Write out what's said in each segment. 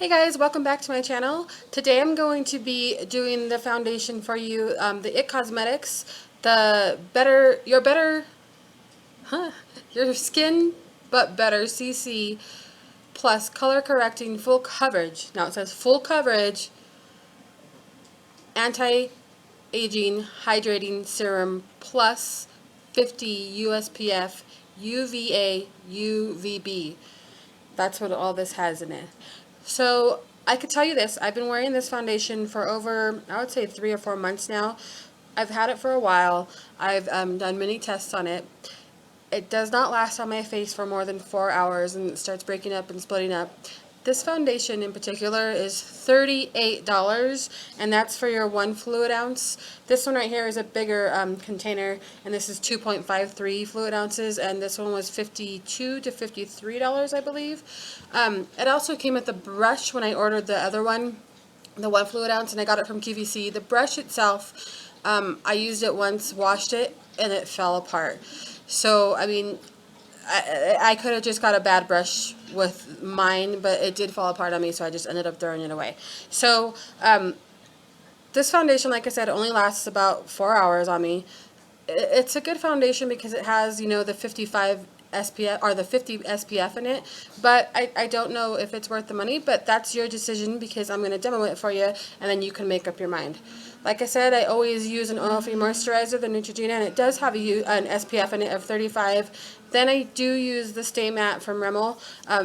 Hey guys, welcome back to my channel. Today I'm going to be doing the foundation for you, the It Cosmetics, your skin but better CC plus color correcting full coverage. Now it says full coverage anti-aging hydrating serum plus 50 USPF UVA UVB. That's what all this has in it. So I could tell you this, I've been wearing this foundation for over, I would say 3 or 4 months now. I've had it for a while. I've done many tests on it. It does not last on my face for more than 4 hours and it starts breaking up and splitting up. This foundation in particular is $38, and that's for your 1 fluid ounce. This one right here is a bigger container, and this is 2.53 fluid ounces, and this one was $52 to $53, I believe. It also came with the brush when I ordered the other one, the 1 fluid ounce, and I got it from QVC. The brush itself, I used it once, washed it, and it fell apart. So, I mean, I could have just got a bad brush with mine, but it did fall apart on me, so I just ended up throwing it away. So, this foundation, like I said, only lasts about 4 hours on me. It's a good foundation because it has, you know, the 55 SPF or the 50 SPF in it, but I don't know if it's worth the money, but that's your decision because I'm going to demo it for you and then you can make up your mind. Like I said, I always use an oil-free moisturizer, the Neutrogena, and it does have an SPF in it of 35. Then I do use the Stay Matte from Rimmel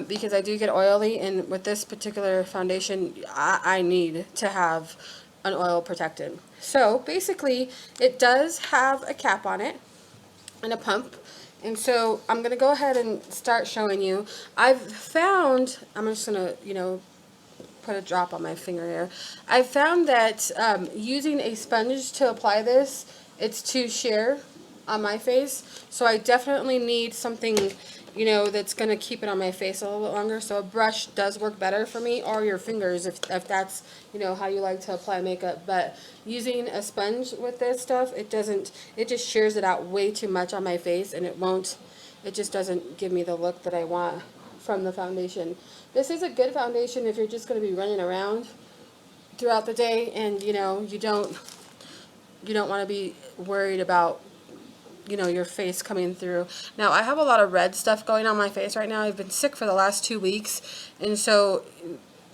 because I do get oily, and with this particular foundation, I need to have an oil protected. So basically, it does have a cap on it and a pump. And so I'm going to go ahead and start showing you. I've found, I'm just going to, you know, put a drop on my finger here. I found that using a sponge to apply this, it's too sheer on my face. So I definitely need something, you know, that's going to keep it on my face a little bit longer. So a brush does work better for me, or your fingers if that's, you know, how you like to apply makeup. But using a sponge with this stuff, it just shears it out way too much on my face, and it just doesn't give me the look that I want from the foundation. This is a good foundation if you're just going to be running around throughout the day and, you know, you don't want to be worried about, you know, your face coming through. Now, I have a lot of red stuff going on my face right now. I've been sick for the last 2 weeks, and so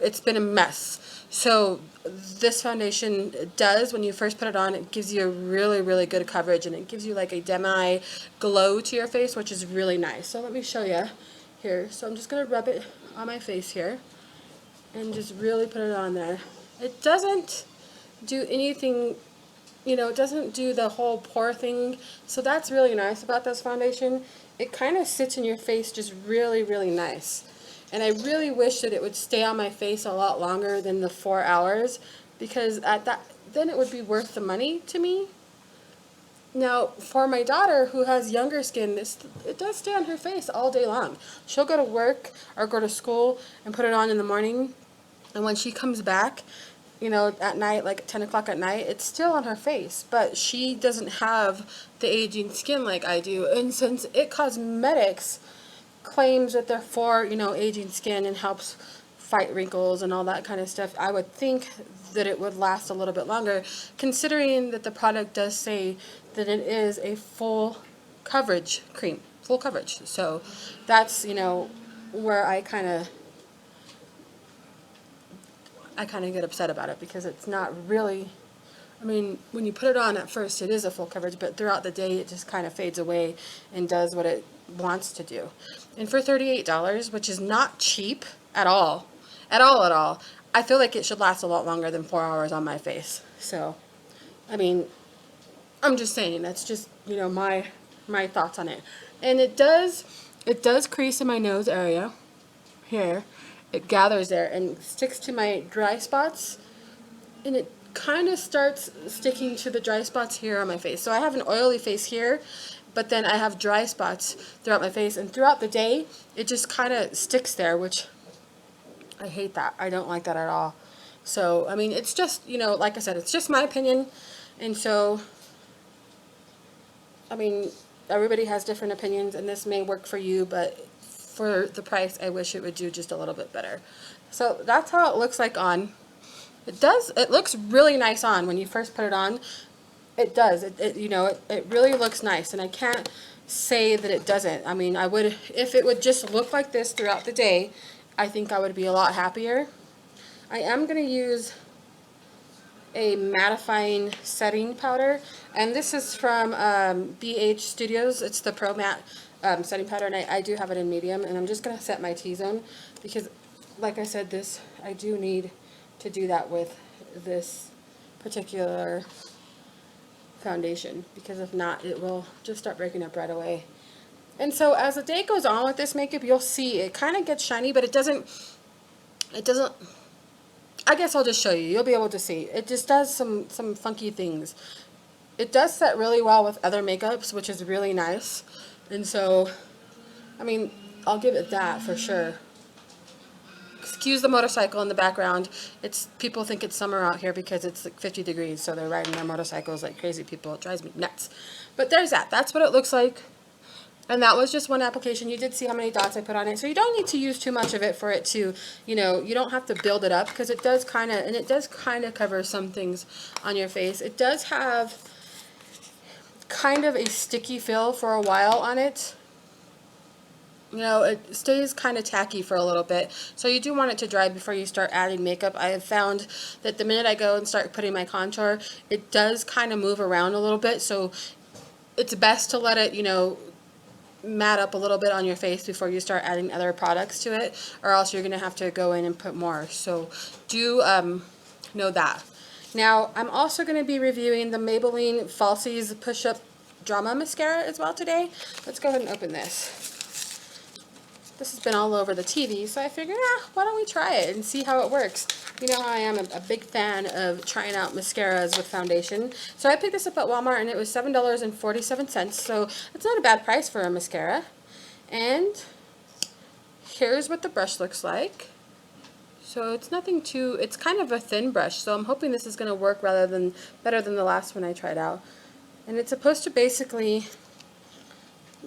it's been a mess. So this foundation does, when you first put it on, it gives you a really, really good coverage, and it gives you like a demi glow to your face, which is really nice. So let me show you here. So I'm just going to rub it on my face here and just really put it on there. It doesn't do anything, you know, it doesn't do the whole pore thing, so that's really nice about this foundation. It kind of sits in your face just really, really nice. And I really wish that it would stay on my face a lot longer than the 4 hours, because then it would be worth the money to me. Now, for my daughter who has younger skin, it does stay on her face all day long. She'll go to work or go to school and put it on in the morning, and when she comes back, you know, at night, like 10 o'clock at night, it's still on her face, but she doesn't have the aging skin like I do. And since It Cosmetics claims that they're for, you know, aging skin and helps fight wrinkles and all that kind of stuff, I would think that it would last a little bit longer, considering that the product does say that it is a full coverage cream, full coverage. So that's, you know, where I kind of get upset about it, because it's not really, I mean, when you put it on at first, it is a full coverage, but throughout the day, it just kind of fades away and does what it wants to do. And for $38, which is not cheap at all, I feel like it should last a lot longer than 4 hours on my face. So, I mean, I'm just saying, that's just, you know, my thoughts on it. And it does crease in my nose area here. It gathers there and sticks to my dry spots, and it kind of starts sticking to the dry spots here on my face. So I have an oily face here, but then I have dry spots throughout my face, and throughout the day it just kind of sticks there, which I hate that. I don't like that at all. So, I mean, it's just, you know, like I said, it's just my opinion, and so, I mean, everybody has different opinions, and this may work for you, but for the price, I wish it would do just a little bit better. So that's how it looks like on. It looks really nice on when you first put it on. It does. It really looks nice, and I can't say that it doesn't. I mean, I would, if it would just look like this throughout the day, I think I would be a lot happier. I am going to use a mattifying setting powder, and this is from BH Studios. It's the Pro Matte setting powder, and I do have it in medium, and I'm just going to set my T-zone because, like I said, I do need to do that with this particular foundation, because if not, it will just start breaking up right away. And so as the day goes on with this makeup, you'll see it kind of gets shiny, but it doesn't, I guess I'll just show you. You'll be able to see. It just does some funky things. It does set really well with other makeups, which is really nice. And so, I mean, I'll give it that for sure. Excuse the motorcycle in the background. People think it's summer out here because it's like 50 degrees, so they're riding their motorcycles like crazy people. It drives me nuts. But there's that. That's what it looks like. And that was just one application. You did see how many dots I put on it. So you don't need to use too much of it for it to, you don't have to build it up, because it does kind of cover some things on your face. It does have kind of a sticky feel for a while on it. It stays kind of tacky for a little bit. So you do want it to dry before you start adding makeup. I have found that the minute I go and start putting my contour, it does kind of move around a little bit. So it's best to let it, matte up a little bit on your face before you start adding other products to it, or else you're going to have to go in and put more. So do know that. Now, I'm also going to be reviewing the Maybelline Falsies Push-Up Drama Mascara as well today. Let's go ahead and open this. This has been all over the TV, so I figured, why don't we try it and see how it works. You know how I am a big fan of trying out mascaras with foundation. So I picked this up at Walmart, and it was $7.47, so it's not a bad price for a mascara. And here's what the brush looks like. So it's it's kind of a thin brush, so I'm hoping this is going to work better than the last one I tried out. And it's supposed to basically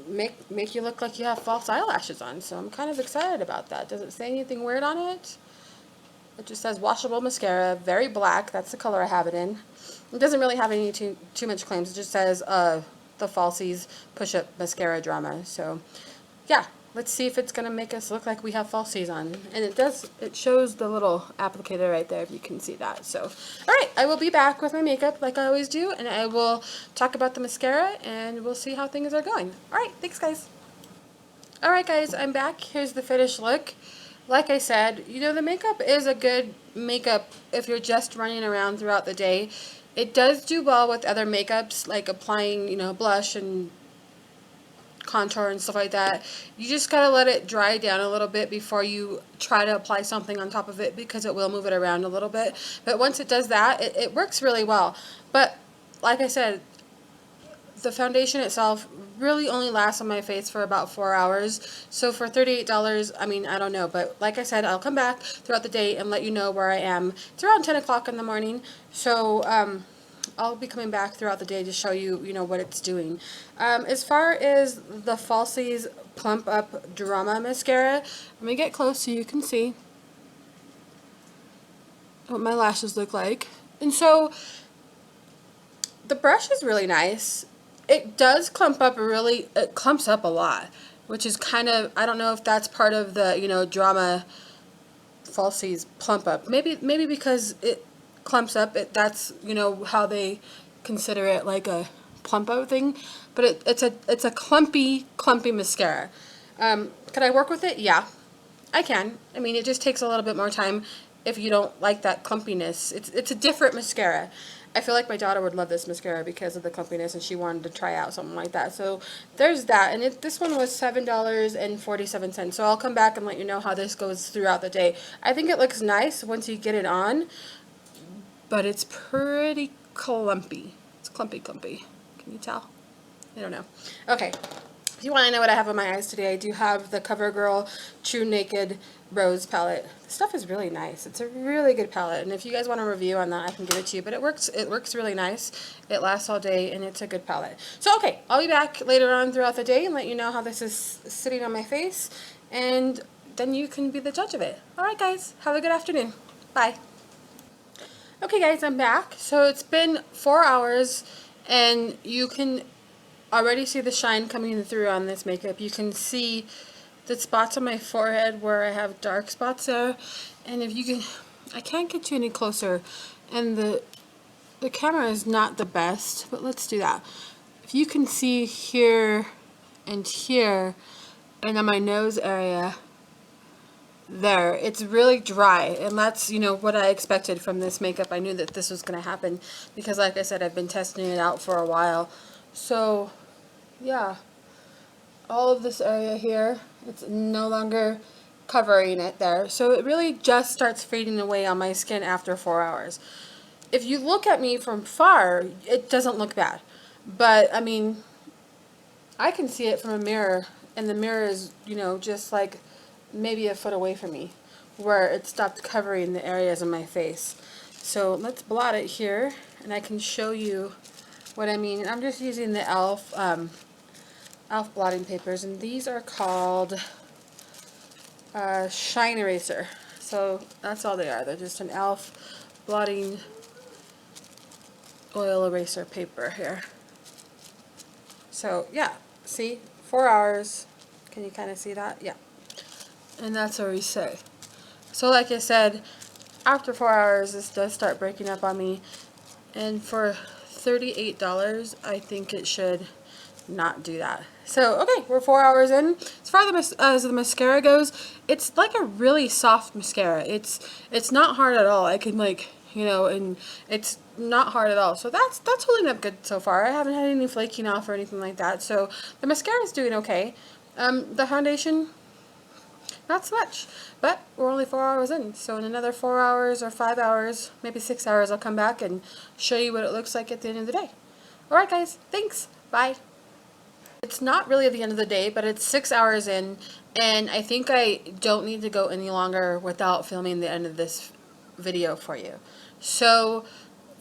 make you look like you have false eyelashes on, so I'm kind of excited about that. Does it say anything weird on it? It just says washable mascara, very black. That's the color I have it in. It doesn't really have any too much claims. It just says the Falsies Push-Up Mascara Drama. So yeah, let's see if it's gonna make us look like we have falsies on. And it shows the little applicator right there, if you can see that. So alright, I will be back with my makeup like I always do, and I will talk about the mascara, and we'll see how things are going. Alright, thanks guys. Alright guys, I'm back. Here's the finished look. Like I said, the makeup is a good makeup if you're just running around throughout the day. It does do well with other makeups, like applying, blush and contour and stuff like that. You just gotta let it dry down a little bit before you try to apply something on top of it, because it will move it around a little bit. But once it does that, it works really well. But like I said, the foundation itself really only lasts on my face for about 4 hours. So for $38, I mean, I don't know. But like I said, I'll come back throughout the day and let you know where I am. It's around 10 o'clock in the morning. So I'll be coming back throughout the day to show you, what it's doing. As far as the Falsies Plump Up Drama Mascara, let me get close so you can see what my lashes look like. And so the brush is really nice. It does clump up it clumps up a lot, which is kind of, I don't know if that's part of the, Drama Falsies Plump Up. Maybe because it clumps up, that's, how they consider it, like a plump up thing. But it's a clumpy mascara. Could I work with it? Yeah, I can. I mean, it just takes a little bit more time if you don't like that clumpiness. It's a different mascara. I feel like my daughter would love this mascara because of the clumpiness, and she wanted to try out something like that. So there's that. And this one was $7.47. So I'll come back and let you know how this goes throughout the day. I think it looks nice once you get it on, but it's pretty clumpy. It's clumpy. Can you tell? I don't know. Okay. If you want to know what I have on my eyes today, I do have the CoverGirl True Naked Rose palette. This stuff is really nice. It's a really good palette, and if you guys want a review on that, I can give it to you. But it works really nice. It lasts all day, and it's a good palette. So okay, I'll be back later on throughout the day and let you know how this is sitting on my face. and then you can be the judge of it. Alright guys, have a good afternoon. Bye. Okay guys, I'm back. So it's been 4 hours and you can already see the shine coming through on this makeup. You can see the spots on my forehead where I have dark spots there. And if you can, I can't get you any closer, and the camera is not the best, but let's do that. If you can see here and here, and on my nose area there, it's really dry, and that's, you know, what I expected from this makeup. I knew that this was going to happen because, like I said, I've been testing it out for a while. So yeah, all of this area here, it's no longer covering it there, so it really just starts fading away on my skin after 4 hours. If you look at me from far, it doesn't look bad, but I mean, I can see it from a mirror, and the mirror is, you know, just like maybe a foot away from me, where it stopped covering the areas of my face. So let's blot it here, and I can show you what I mean. I'm just using the e.l.f. e.l.f. blotting papers, and these are called Shine Eraser. So that's all they are. They're just an e.l.f. blotting oil eraser paper here. So yeah, see, 4 hours. Can you kind of see that? Yeah. And that's what we say. So like I said, after 4 hours, this does start breaking up on me. And for $38, I think it should not do that. So, okay, we're 4 hours in. As far as the mascara goes, it's like a really soft mascara. It's not hard at all. I can, like, you know, and it's not hard at all. So that's holding up good so far. I haven't had any flaking off or anything like that. So the mascara is doing okay. The foundation, not so much, but we're only 4 hours in, so in another 4 hours or 5 hours, maybe 6 hours, I'll come back and show you what it looks like at the end of the day. Alright guys, thanks, bye. It's not really the end of the day, but it's 6 hours in, and I think I don't need to go any longer without filming the end of this video for you. So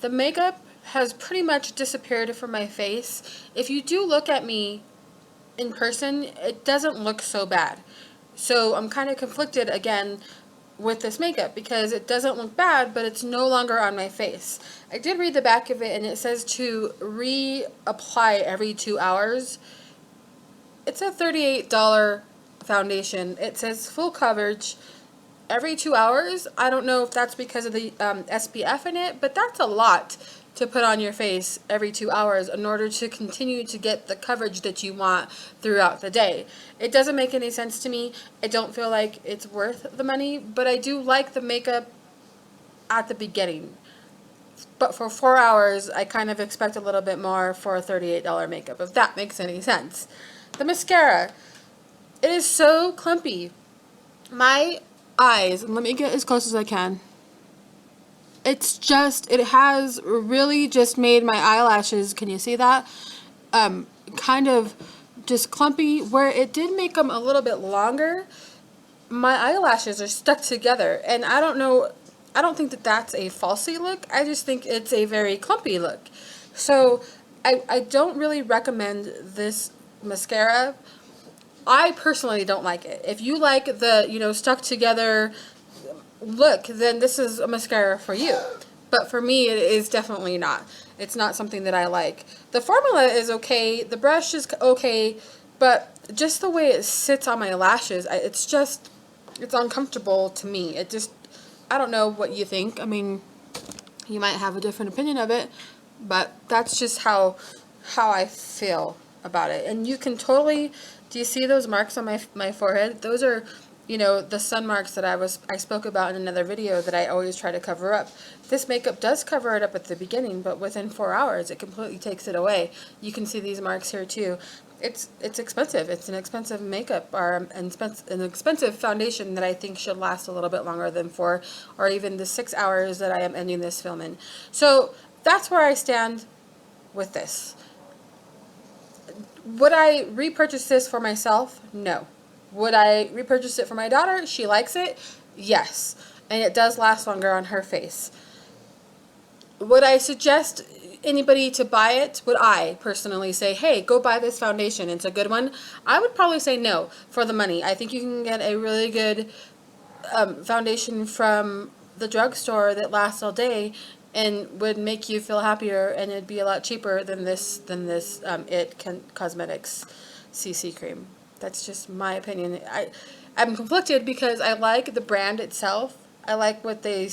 the makeup has pretty much disappeared from my face. If you do look at me in person, it doesn't look so bad. So I'm kind of conflicted again with this makeup because it doesn't look bad, but it's no longer on my face. I did read the back of it, and it says to reapply every 2 hours. It's a $38 foundation. It says full coverage every 2 hours. I don't know if that's because of the SPF in it, but that's a lot to put on your face every 2 hours in order to continue to get the coverage that you want throughout the day. It doesn't make any sense to me. I don't feel like it's worth the money, but I do like the makeup at the beginning. But for 4 hours, I kind of expect a little bit more for a $38 makeup, if that makes any sense. The mascara, it is so clumpy. My eyes, and let me get as close as I can. It's just, it has really just made my eyelashes, can you see that? Kind of just clumpy. Where it did make them a little bit longer, my eyelashes are stuck together. And I don't know, I don't think that that's a falsie look. I just think it's a very clumpy look. So I don't really recommend this mascara. I personally don't like it. If you like the, you know, stuck together look, then this is a mascara for you. But for me, it is definitely not. It's not something that I like. The formula is okay. The brush is okay. But just the way it sits on my lashes, it's uncomfortable to me. It just, I don't know what you think. I mean, you might have a different opinion of it, but that's just how I feel about it. And you can totally, do you see those marks on my forehead? Those are, you know, the sun marks that I spoke about in another video that I always try to cover up. This makeup does cover it up at the beginning, but within 4 hours it completely takes it away. You can see these marks here too. It's expensive. It's an expensive makeup, or an expensive foundation that I think should last a little bit longer than 4 or even the 6 hours that I am ending this film in. So that's where I stand with this. Would I repurchase this for myself? No. Would I repurchase it for my daughter? She likes it? Yes. And it does last longer on her face. Would I suggest anybody to buy it, would I personally say, hey, go buy this foundation, it's a good one? I would probably say no for the money. I think you can get a really good foundation from the drugstore that lasts all day and would make you feel happier, and it'd be a lot cheaper than this Cosmetics CC cream. That's just my opinion. I'm conflicted because I like the brand itself. I like what they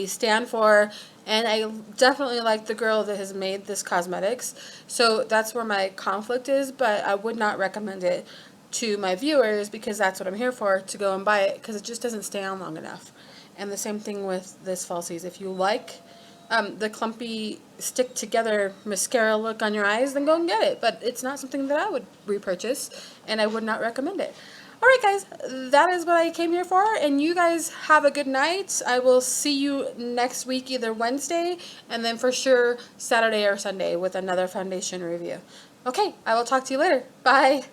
stand for, and I definitely like the girl that has made this cosmetics. So that's where my conflict is, but I would not recommend it to my viewers because that's what I'm here for, to go and buy it, because it just doesn't stay on long enough. And the same thing with this Falsies. If you like the clumpy stick together mascara look on your eyes, then go and get it. But it's not something that I would repurchase, and I would not recommend it. Alright guys, that is what I came here for, and you guys have a good night. I will see you next week, either Wednesday, and then for sure Saturday or Sunday with another foundation review. Okay, I will talk to you later. Bye!